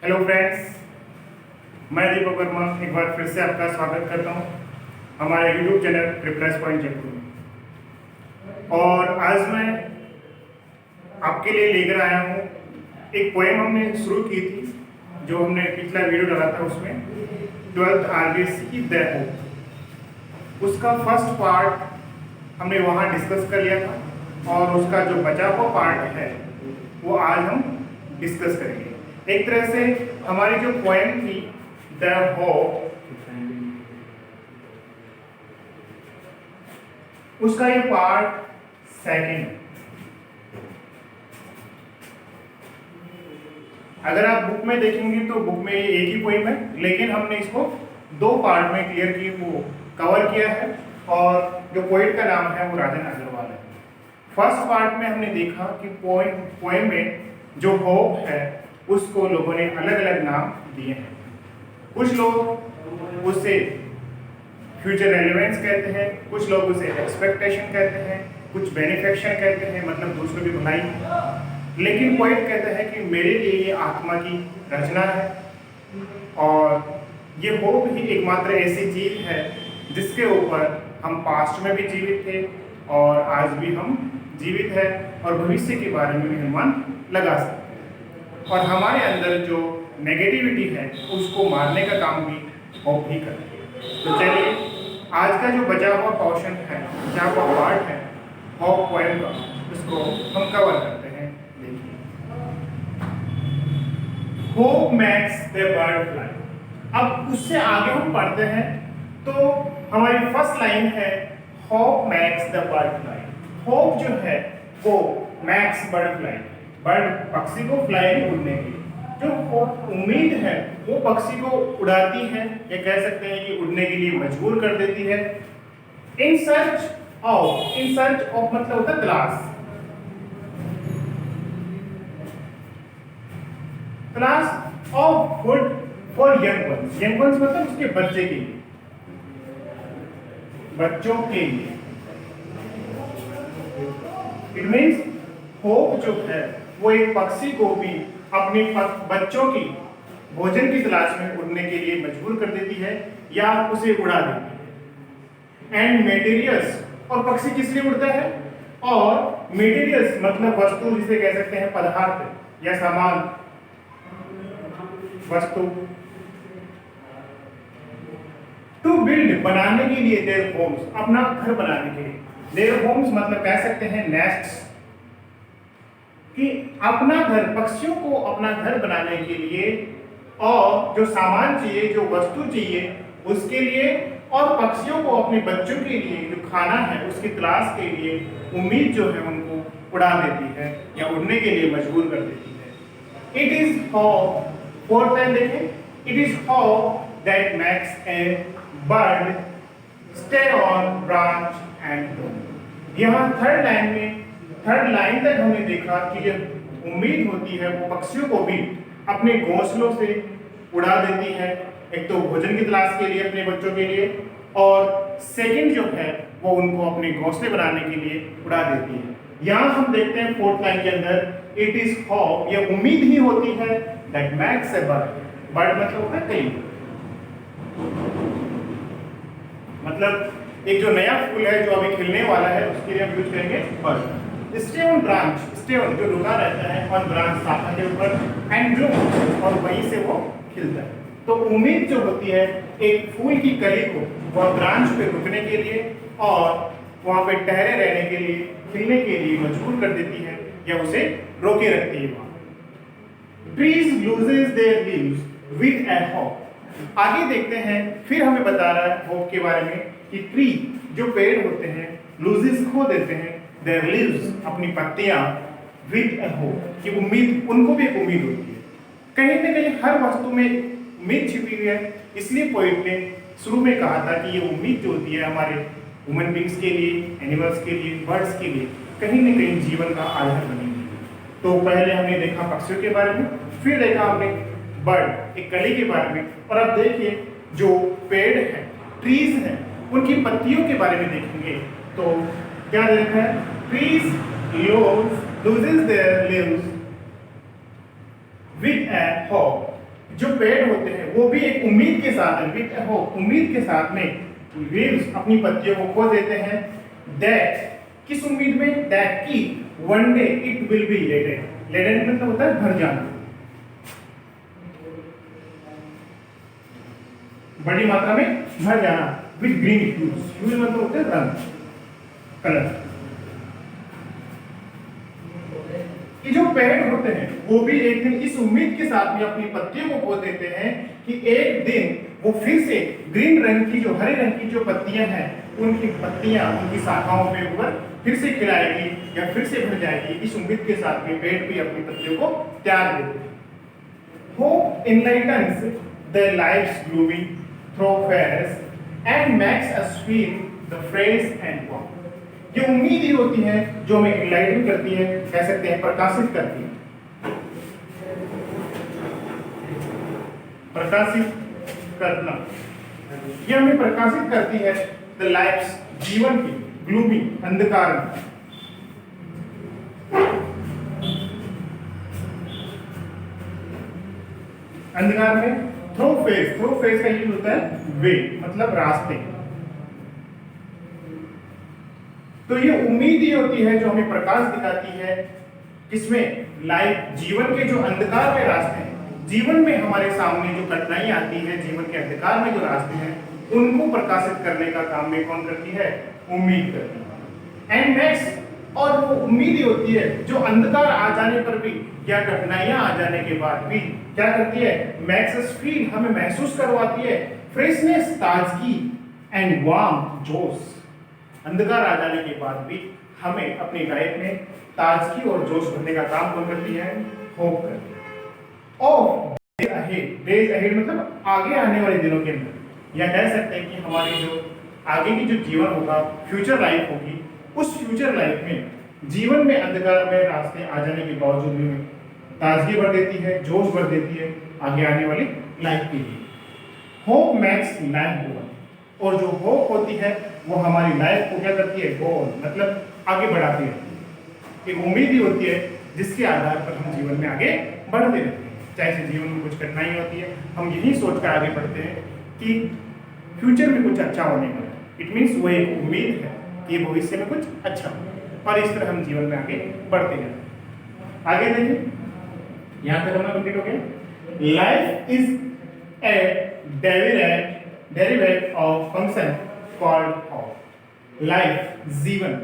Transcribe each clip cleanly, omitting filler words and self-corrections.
Hello friends, मैं दीपक वर्मा एक बार फिर से आपका स्वागत करता हूं हमारे YouTube channel replace point Jaipur में। और आज मैं आपके लिए लेकर आया हूं एक पोएम हमने शुरू की थी, जो हमने पिछला वीडियो डाला था उसमें 12th RBSc की द होप, उसका फर्स्ट पार्ट हमने वहां डिस्कस कर लिया था और उसका जो बचा हुआ पार्ट है वो आज हम डिस्कस करेंगे। एक तरह से हमारी जो पोएम थी द होप, उसका ये पार्ट सेकंड। अगर आप बुक में देखेंगे तो बुक में एक ही पोएम है, लेकिन हमने इसको दो पार्ट में क्लियर की वो कवर किया है। और जो पोएट का नाम है वो राजन अग्रवाल है। फर्स्ट पार्ट में हमने देखा कि पोएम में जो होप है उसको लोगों ने अलग अलग नाम दिए हैं। कुछ लोग उसे फ्यूचर रेलेवेंस कहते हैं, कुछ लोग उसे एक्सपेक्टेशन कहते हैं, कुछ बेनिफिक्शन कहते हैं, मतलब दूसरों की भलाई। लेकिन पोएट कहता है कि मेरे लिए ये आत्मा की रचना है और ये होप ही एकमात्र ऐसी चीज है जिसके ऊपर हम पास्ट में भी जीवित थे और आज भी हम जीवित है और भविष्य के बारे में भी अनुमान लगा सकते हैं। और हमारे अंदर जो नेगेटिविटी है उसको मारने का काम भी होप ही करती है। तो चलिए आज का जो बचा हुआ पोर्शन है, बचा हुआ पार्ट है होप पोएम का, उसको हम कवर करते हैं। देखिए, hope makes the bird fly. अब उससे आगे हम पढ़ते हैं तो हमारी फर्स्ट लाइन है hope makes the bird fly. Hope जो है वो मैक्स बर्ड फ्लाई, बर्ड पक्षी को फ्लाई उड़ने की जो उम्मीद है वो पक्षी को उड़ाती है, या कह सकते हैं कि उड़ने के लिए मजबूर कर देती है। इन सर्च ऑफ मतलब होता है तलाश of food for young ones मतलब उसके बच्चे के लिए, बच्चों के लिए। इट मीन्स होप जो है वो एक पक्षी को भी अपने बच्चों की भोजन की तलाश में उड़ने के लिए मजबूर कर देती है या उसे उड़ा देती है। एंड मेटेरियल्स, और पक्षी किस लिए उड़ता है, और मेटेरियल्स मतलब वस्तु, जिसे कह सकते हैं पदार्थ या सामान, वस्तु। टू बिल्ड बनाने के लिए, देयर होम्स अपना घर बनाने के लिए, देयर होम्स मतलब कह सकते हैं नेस्ट्स, कि अपना घर, पक्षियों को अपना घर बनाने के लिए और जो सामान चाहिए, जो वस्तु चाहिए उसके लिए, और पक्षियों को अपने बच्चों के लिए जो खाना है उसकी तलाश के लिए उम्मीद जो है उनको उड़ा देती है या उड़ने के लिए मजबूर कर देती है। It is hope, fourth line देखें, it is hope that makes a bird stay on branch and grow. यहाँ थर्ड लाइन तक हमने देखा कि जो उम्मीद होती है वो पक्षियों को भी अपने घोंसलों से उड़ा देती है, एक तो भोजन की तलाश के लिए अपने बच्चों के लिए, और सेकंड जो है वो उनको अपने घोंसले बनाने के लिए उड़ा देती है। यहाँ हम देखते हैं फोर्थ लाइन के अंदर इट इज होप, ये उम्मीद ही होती है that max A bird, bird मतलब होता है कई, मतलब एक जो नया फूल है जो अभी खिलने वाला है उसके लिए हम यूज करेंगे bird. Stay on branch, stay on जो रुका रहता है ऑन ब्रांच शाखा के ऊपर, एंड ग्रो और वहीं से वो खिलता है। तो उम्मीद जो होती है एक फूल की कली को वह ब्रांच पे रुकने के लिए और वहां पे ठहरे रहने के लिए, खिलने के लिए मजबूर कर देती है या उसे रोके रखती है वहां। Trees loses there leaves with a hope. आगे देखते हैं, फिर हमें बता रहा है होप के बारे में कि ट्री जो पेड़ होते हैं लूजेस खो देते हैं देयर लीव्स अपनी पत्तियां विद ए होप, कि उम्मीद, उनको भी एक उम्मीद होती है। कहीं ना कहीं हर वस्तु में उम्मीद छिपी हुई है, इसलिए पोएट ने शुरू में कहा था कि ये उम्मीद जो होती है हमारे ह्यूमन बींग्स के लिए, एनिमल्स के लिए, बर्ड्स के लिए कहीं ना कहीं जीवन का आधार बनेगी। तो पहले हमने देखा पक्षियों के बारे में, फिर देखा हमने बर्ड एक कली के बारे में, और अब देखिए जो पेड़ है, ट्रीज हैं, उनकी पत्तियों के बारे में देखेंगे। तो क्या देखा है, trees loses their limbs with a hope, जो पेड़ होते हैं वो भी एक उम्मीद के साथ उम्मीद के साथ में लीव्स अपनी पत्तियों को खो देते हैं, दैट किस उम्मीद में, दैट की one day it will be leaded. Leaded मतलब होता है भर जाना, बड़ी मात्रा में भर जाना, विद ग्रीन ह्यूज। ह्यूज मतलब होता है रंग, कलर। कि जो पेड़ होते हैं वो भी एक दिन इस उम्मीद के साथ में अपनी पत्तियों को खो देते हैं कि एक दिन वो फिर से ग्रीन रंग की, जो हरे रंग की जो पत्तियां हैं, उनकी पत्तियां उनकी शाखाओं पे ऊपर फिर से खिलाएगी या फिर से भर जाएगी। इस उम्मीद के साथ में पेड़ भी अपनी पत्तियों को त्याग देते हैं। Hope enlightens their lives gloomy thoroughfares and makes us feel the fresh and warm। ये उम्मीद ही होती है जो हमें इनलाइटन करती है, कह सकते हैं प्रकाशित करती है, प्रकाशित करना। ये हमें प्रकाशित करती है द लाइफ्स, जीवन की, ग्लूमी, अंधकार में। अंधकार में थ्रोफेस का यूज होता है वे, मतलब रास्ते। तो ये उम्मीद ही होती है जो हमें प्रकाश दिखाती है, किसमें, लाइफ, जीवन के जो अंधकार में रास्ते हैं, जीवन में हमारे सामने जो कठिनाई आती है, जीवन के अंधकार में जो रास्ते हैं, उनको प्रकाशित करने का काम में कौन करती है, उम्मीद करती है। एंड नेक्स्ट, और वो उम्मीद ही होती है जो अंधकार आ जाने पर भी या कठिनाइयां आ जाने के बाद भी क्या करती है, मैक्स अस फील, हमें महसूस करवाती है फ्रेशनेस, ताजगी, एंड वार्म, जोश। अंधकार आ जाने के बाद भी हमें अपनी लाइफ में ताजगी और जोश भरने का काम कौन करती है, होप करती है। और डेज अहेड मतलब आगे आने वाले दिनों के अंदर, या कह सकते हैं कि हमारी जो आगे की जो जीवन होगा, फ्यूचर लाइफ होगी, उस फ्यूचर लाइफ में जीवन में अंधकार में रास्ते आ जाने के बावजूद भी ताजगी भर देती है, जोश भर देती है आगे आने वाली लाइफ के लिए। Hope max life go on, और जो होप होती है वो हमारी लाइफ को क्या करती है, गो ऑन मतलब आगे बढ़ाती है। एक उम्मीद ही होती है जिसके आधार पर हम जीवन में आगे बढ़ते रहते हैं। चाहे जीवन में कुछ कठिनाई होती है, हम यही सोच कर आगे बढ़ते हैं कि फ्यूचर में कुछ अच्छा होने वाला है। इट मीन्स वो एक उम्मीद है कि भविष्य में कुछ अच्छा हो, और इस तरह हम जीवन में आगे बढ़ते हैं। आगे देखिए, यहाँ तक हमारा कंप्लीट हो गया। Life is a derivative of function called hope. Life, जीवन,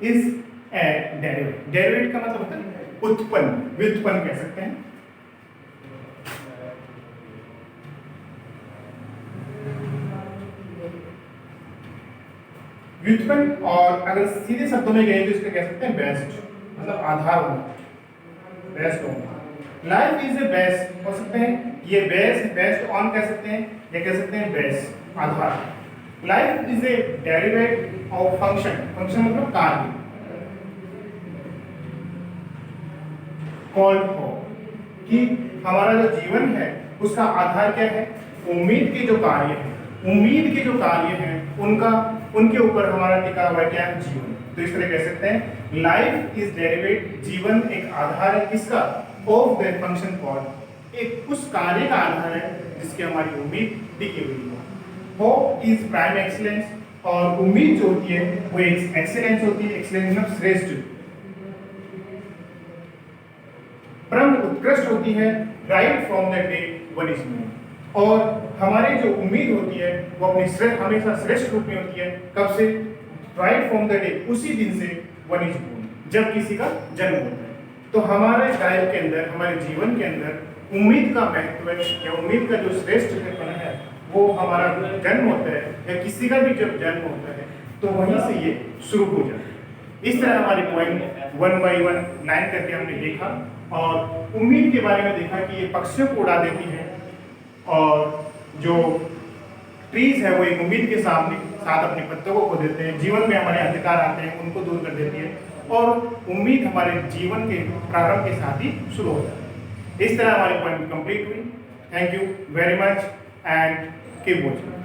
इज ए डेरिवेटिव। डेरिवेटिव का मतलब होता है उत्पन्न, व्युत्पन्न कह सकते हैं। व्युत्पन्न, और अगर सीधे शब्दों में गए तो इसको कह सकते हैं बेस्ट, मतलब आधार होना, बेस्ट होना। लाइफ इज ए बेस्ट हो सकते हैं, ये बेस्ट ऑन कह सकते हैं, या कह सकते हैं best, Aadhaar. Life is a derivative of function, function मतलब कार्य, कॉल्ड होप, कि हमारा जो जीवन है उसका आधार क्या है, उम्मीद के जो कार्य है, उम्मीद के जो कार्य हैं उनके ऊपर हमारा टिका हुआ क्या है, जीवन। तो इस तरह कह सकते हैं लाइफ इज डेरिवेटिव, जीवन एक आधार है किसका, ऑफ द फंक्शन कॉल्ड, एक उस कार्य का आधार है जिसकी हमारी उम्मीद टिकी हुई है। होप इज प्राइम एक्सीलेंस, और उम्मीद जो होती है वो एक एक्सीलेंस होती है, एक्सीलेंस मतलब श्रेष्ठ, परम उत्कृष्ट होती है, right from the day one is born. और हमारी जो उम्मीद होती है वो अपनी हमेशा श्रेष्ठ रूप में होती है, कब से, राइट फ्रॉम द डे, उसी दिन से वन इज बोर्न, जब किसी का जन्म होता है। तो हमारे लाइफ के अंदर, हमारे जीवन के अंदर उम्मीद का महत्व या उम्मीद का जो श्रेष्ठ है वो हमारा जन्म होता है, या किसी का भी जब जन्म होता है तो वहीं से ये शुरू हो जाता है। इस तरह हमारे पॉइंट 1 by 1 लाइन करके हमने देखा, और उम्मीद के बारे में देखा कि ये पक्षियों को उड़ा देती है, और जो ट्रीज है वो एक उम्मीद के साथ अपने पत्तों को खो देते हैं, जीवन में हमारे अंधकार आते हैं उनको दूर कर देती है, और उम्मीद हमारे जीवन के प्रारंभ के साथ ही शुरू होता है। इस तरह हमारी पॉइंट कंप्लीट हुई। Thank you very much and keep watching.